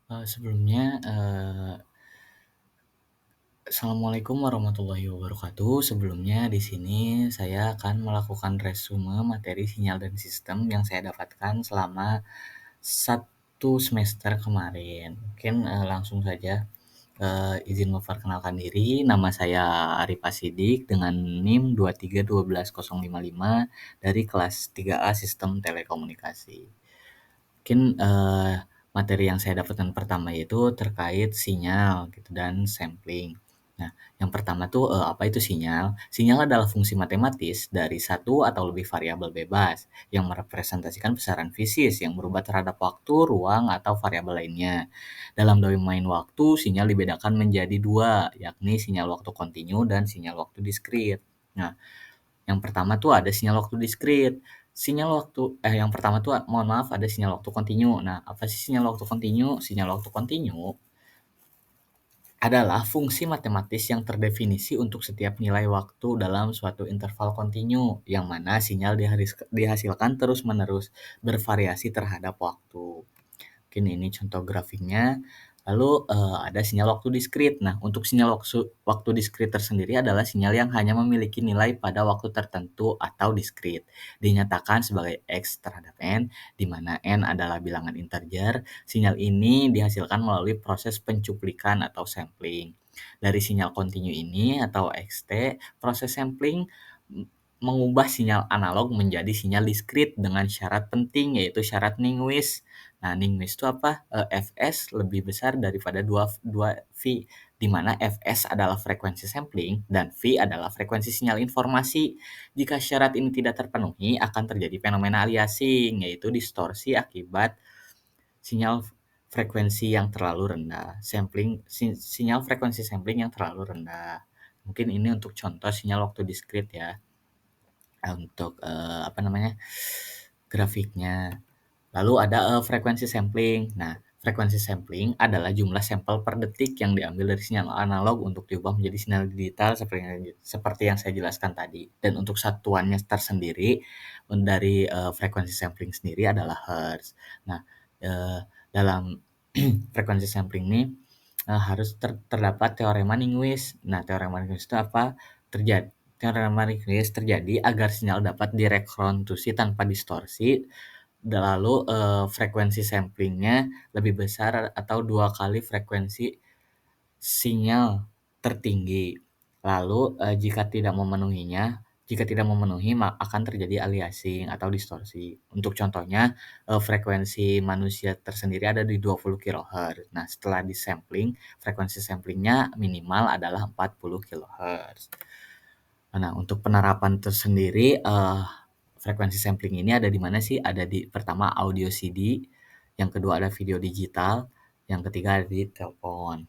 Sebelumnya, assalamualaikum warahmatullahi wabarakatuh. Sebelumnya di sini saya akan melakukan resume materi sinyal dan sistem yang saya dapatkan selama 1 semester kemarin. Mungkin, langsung saja, izin memperkenalkan diri, nama saya Arif Asidik dengan NIM 2312055 dari kelas 3A Sistem Telekomunikasi. Mungkin, materi yang saya dapatkan pertama itu terkait sinyal gitu dan sampling. Nah, yang pertama tuh, apa itu sinyal? Sinyal adalah fungsi matematis dari satu atau lebih variabel bebas yang merepresentasikan besaran fisis yang berubah terhadap waktu, ruang, atau variabel lainnya. Dalam domain waktu, sinyal dibedakan menjadi dua, yakni sinyal waktu kontinu dan sinyal waktu diskrit. Nah, yang pertama tuh ada sinyal waktu diskrit. Yang pertama tuh mohon maaf ada sinyal waktu kontinu. Nah, apa sih sinyal waktu kontinu? Sinyal waktu kontinu adalah fungsi matematis yang terdefinisi untuk setiap nilai waktu dalam suatu interval kontinu, yang mana sinyal dihasilkan terus-menerus bervariasi terhadap waktu. Mungkin ini contoh grafiknya. Lalu, ada sinyal waktu diskrit. Nah, untuk sinyal waktu diskrit tersendiri adalah sinyal yang hanya memiliki nilai pada waktu tertentu atau diskrit. Dinyatakan sebagai X terhadap N, di mana N adalah bilangan integer. Sinyal ini dihasilkan melalui proses pencuplikan atau sampling. Dari sinyal kontinu ini atau XT, proses sampling mengubah sinyal analog menjadi sinyal diskrit dengan syarat penting, yaitu syarat Nyquist. Nah, Nyquist itu apa? Fs lebih besar daripada 2 V, di mana Fs adalah frekuensi sampling dan V adalah frekuensi sinyal informasi. Jika syarat ini tidak terpenuhi, akan terjadi fenomena aliasing, yaitu distorsi akibat sinyal frekuensi yang terlalu rendah, sinyal frekuensi sampling yang terlalu rendah. Mungkin ini untuk contoh sinyal waktu diskrit ya. Untuk, grafiknya. Lalu ada, frekuensi sampling. Nah, frekuensi sampling adalah jumlah sampel per detik yang diambil dari sinyal analog untuk diubah menjadi sinyal digital seperti yang saya jelaskan tadi. Dan untuk satuannya tersendiri dari, frekuensi sampling sendiri adalah hertz. Nah, dalam frekuensi sampling ini, harus terdapat teorema Nyquist. Nah, teorema Nyquist itu apa? Teorema Nyquist terjadi agar sinyal dapat direkonstruksi tanpa distorsi, lalu, frekuensi samplingnya lebih besar atau 2 kali frekuensi sinyal tertinggi. Lalu, jika tidak memenuhi akan terjadi aliasing atau distorsi. Untuk contohnya, frekuensi manusia tersendiri ada di 20 kilohertz. Nah, setelah disampling, frekuensi samplingnya minimal adalah 40 kilohertz. Nah, untuk penerapan tersendiri, frekuensi sampling ini ada di mana sih? Ada di pertama audio CD, yang kedua ada video digital, yang ketiga ada di telepon.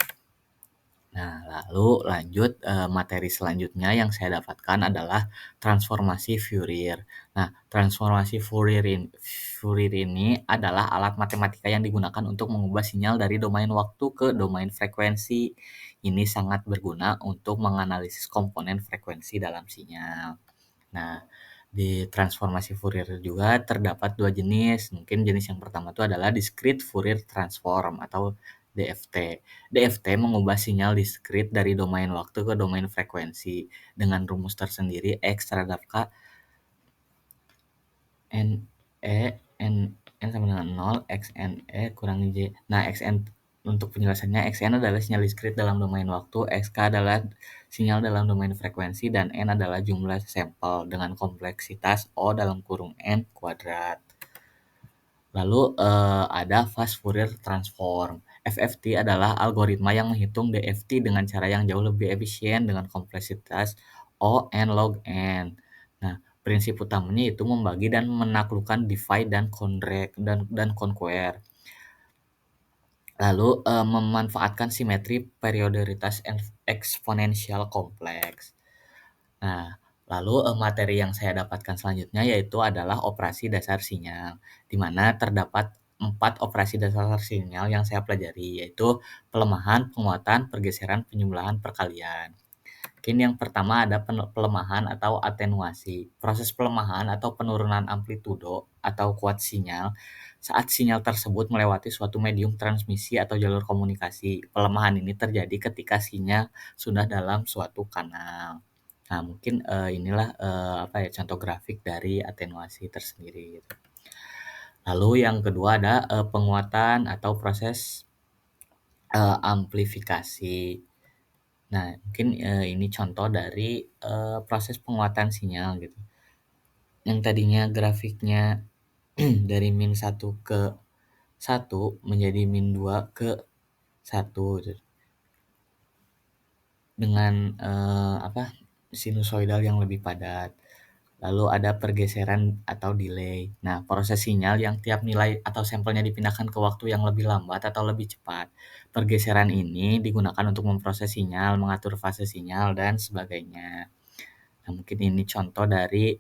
Nah, lalu lanjut, materi selanjutnya yang saya dapatkan adalah transformasi Fourier. Nah, transformasi Fourier ini adalah alat matematika yang digunakan untuk mengubah sinyal dari domain waktu ke domain frekuensi. Ini sangat berguna untuk menganalisis komponen frekuensi dalam sinyal. Nah, di transformasi Fourier juga terdapat 2 jenis. Mungkin jenis yang pertama itu adalah discrete Fourier transform atau DFT. DFT mengubah sinyal diskrit dari domain waktu ke domain frekuensi dengan rumus tersendiri X terhadap K N E N N sama dengan 0, XNE kurangi J. Nah, XN untuk penjelasannya, XN adalah sinyal diskrit dalam domain waktu, XK adalah sinyal dalam domain frekuensi, dan N adalah jumlah sampel dengan kompleksitas O dalam kurung N kuadrat. Lalu, ada fast Fourier transform. FFT adalah algoritma yang menghitung DFT dengan cara yang jauh lebih efisien dengan kompleksitas O n log n. Nah, prinsip utamanya itu membagi dan menaklukkan divide dan conquer. Lalu, memanfaatkan simetri periodisitas eksponensial kompleks. Nah, lalu, materi yang saya dapatkan selanjutnya yaitu adalah operasi dasar sinyal, di mana terdapat 4 operasi dasar sinyal yang saya pelajari, yaitu pelemahan, penguatan, pergeseran, penjumlahan, perkalian. Mungkin yang pertama ada pelemahan atau atenuasi. Proses pelemahan atau penurunan amplitudo atau kuat sinyal saat sinyal tersebut melewati suatu medium transmisi atau jalur komunikasi. Pelemahan ini terjadi ketika sinyal sudah dalam suatu kanal. Nah, mungkin, inilah, contoh grafik dari atenuasi tersendiri gitu. Lalu yang kedua ada, penguatan atau proses, amplifikasi. Nah, mungkin, ini contoh dari, proses penguatan sinyal gitu. Yang tadinya grafiknya dari -1 ke 1 menjadi -2 ke 1 gitu. Dengan, sinusoidal yang lebih padat. Lalu ada pergeseran atau delay. Nah, proses sinyal yang tiap nilai atau sampelnya dipindahkan ke waktu yang lebih lambat atau lebih cepat. Pergeseran ini digunakan untuk memproses sinyal, mengatur fase sinyal, dan sebagainya. Nah, mungkin ini contoh dari,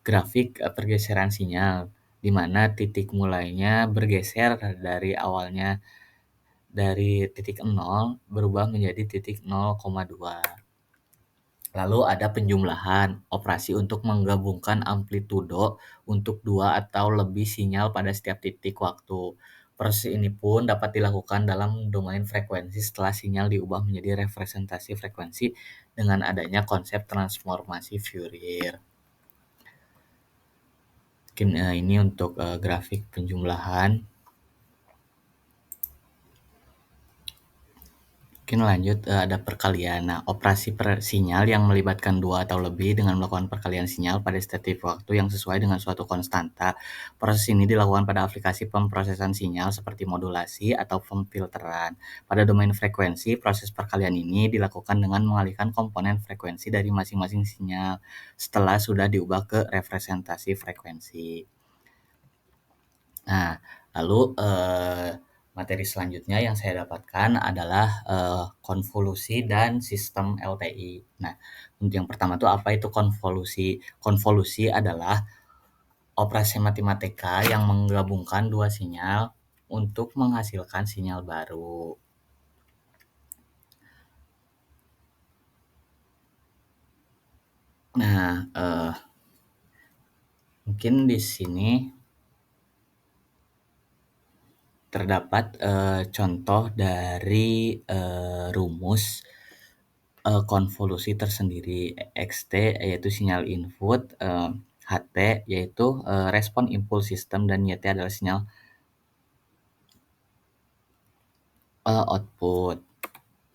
grafik, pergeseran sinyal, di mana titik mulainya bergeser dari awalnya dari titik 0 berubah menjadi titik 0,2. Lalu ada penjumlahan, operasi untuk menggabungkan amplitudo untuk 2 atau lebih sinyal pada setiap titik waktu. Proses ini pun dapat dilakukan dalam domain frekuensi setelah sinyal diubah menjadi representasi frekuensi dengan adanya konsep transformasi Fourier. Mungkin, ini untuk, grafik penjumlahan. Mungkin lanjut, ada perkalian. Nah, operasi sinyal yang melibatkan 2 atau lebih dengan melakukan perkalian sinyal pada setiap waktu yang sesuai dengan suatu konstanta. Proses ini dilakukan pada aplikasi pemrosesan sinyal seperti modulasi atau pemfilteran. Pada domain frekuensi, proses perkalian ini dilakukan dengan mengalihkan komponen frekuensi dari masing-masing sinyal setelah sudah diubah ke representasi frekuensi. Nah, lalu, materi selanjutnya yang saya dapatkan adalah, konvolusi dan sistem LTI. Nah, untuk yang pertama tuh apa itu konvolusi? Konvolusi adalah operasi matematika yang menggabungkan 2 sinyal untuk menghasilkan sinyal baru. Nah, mungkin di sini terdapat, contoh dari, rumus, konvolusi tersendiri. XT yaitu sinyal input, HT yaitu, respon impuls sistem, dan YT adalah sinyal, output.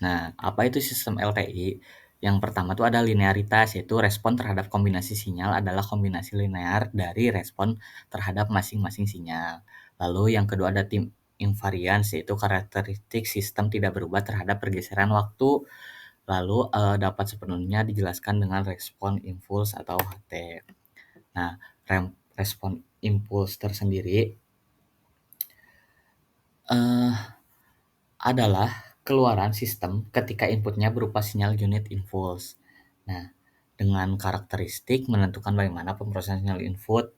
Nah, apa itu sistem LTI? Yang pertama tuh ada linearitas, yaitu respon terhadap kombinasi sinyal adalah kombinasi linear dari respon terhadap masing-masing sinyal. Lalu yang kedua ada tim invariance, yaitu karakteristik sistem tidak berubah terhadap pergeseran waktu. Lalu, dapat sepenuhnya dijelaskan dengan respon impuls atau HT. Nah, respon impuls tersendiri, eee, adalah keluaran sistem ketika inputnya berupa sinyal unit impuls. Nah, dengan karakteristik menentukan bagaimana pemrosesan sinyal input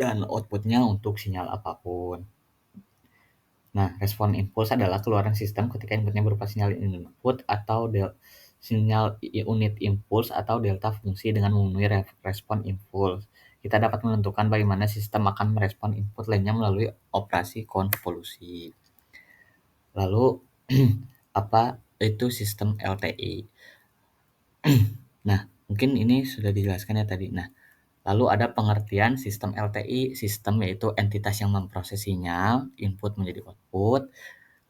dan outputnya untuk sinyal apapun. Nah, respon impuls adalah keluaran sistem ketika inputnya berupa sinyal input atau sinyal unit impuls atau delta fungsi dengan memenuhi respon impuls. Kita dapat menentukan bagaimana sistem akan merespon input lainnya melalui operasi konvolusi. Lalu, apa itu sistem LTI? Nah, mungkin ini sudah dijelaskan ya tadi. Nah, lalu ada pengertian sistem LTI. Sistem yaitu entitas yang memproses sinyal, input menjadi output.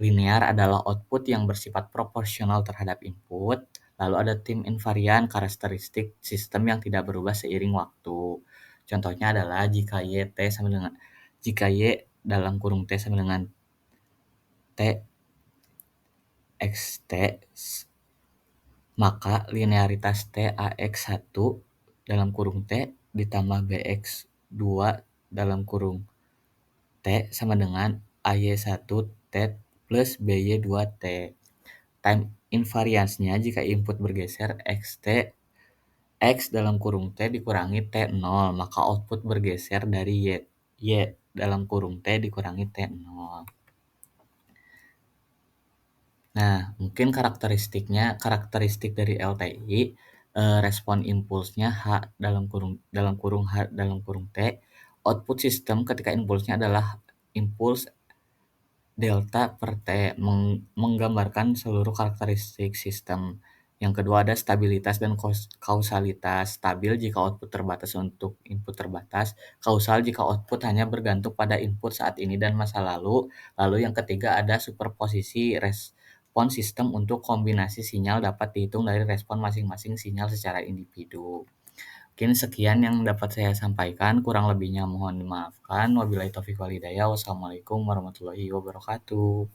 Linear adalah output yang bersifat proporsional terhadap input. Lalu ada tim invarian, karakteristik sistem yang tidak berubah seiring waktu. Contohnya adalah jika Y dalam kurung T sama dengan T XT, maka linearitas TAX1 dalam kurung T ditambah BX2 dalam kurung T sama dengan AY1 T plus BY2 T. Time invariance-nya jika input bergeser XT X dalam kurung T dikurangi T0, maka output bergeser dari Y dalam kurung T dikurangi T0. Nah, mungkin karakteristik dari LTI, respon impulsnya H dalam kurung H dalam kurung T, output sistem ketika impulsnya adalah impuls delta per T menggambarkan seluruh karakteristik sistem. Yang kedua ada stabilitas dan kausalitas. Stabil jika output terbatas untuk input terbatas, kausal jika output hanya bergantung pada input saat ini dan masa lalu. Lalu yang ketiga ada superposisi respon sistem untuk kombinasi sinyal dapat dihitung dari respon masing-masing sinyal secara individu. Mungkin sekian yang dapat saya sampaikan, kurang lebihnya mohon dimaafkan. Wabillahi taufiq wal hidayah. Wassalamualaikum warahmatullahi wabarakatuh.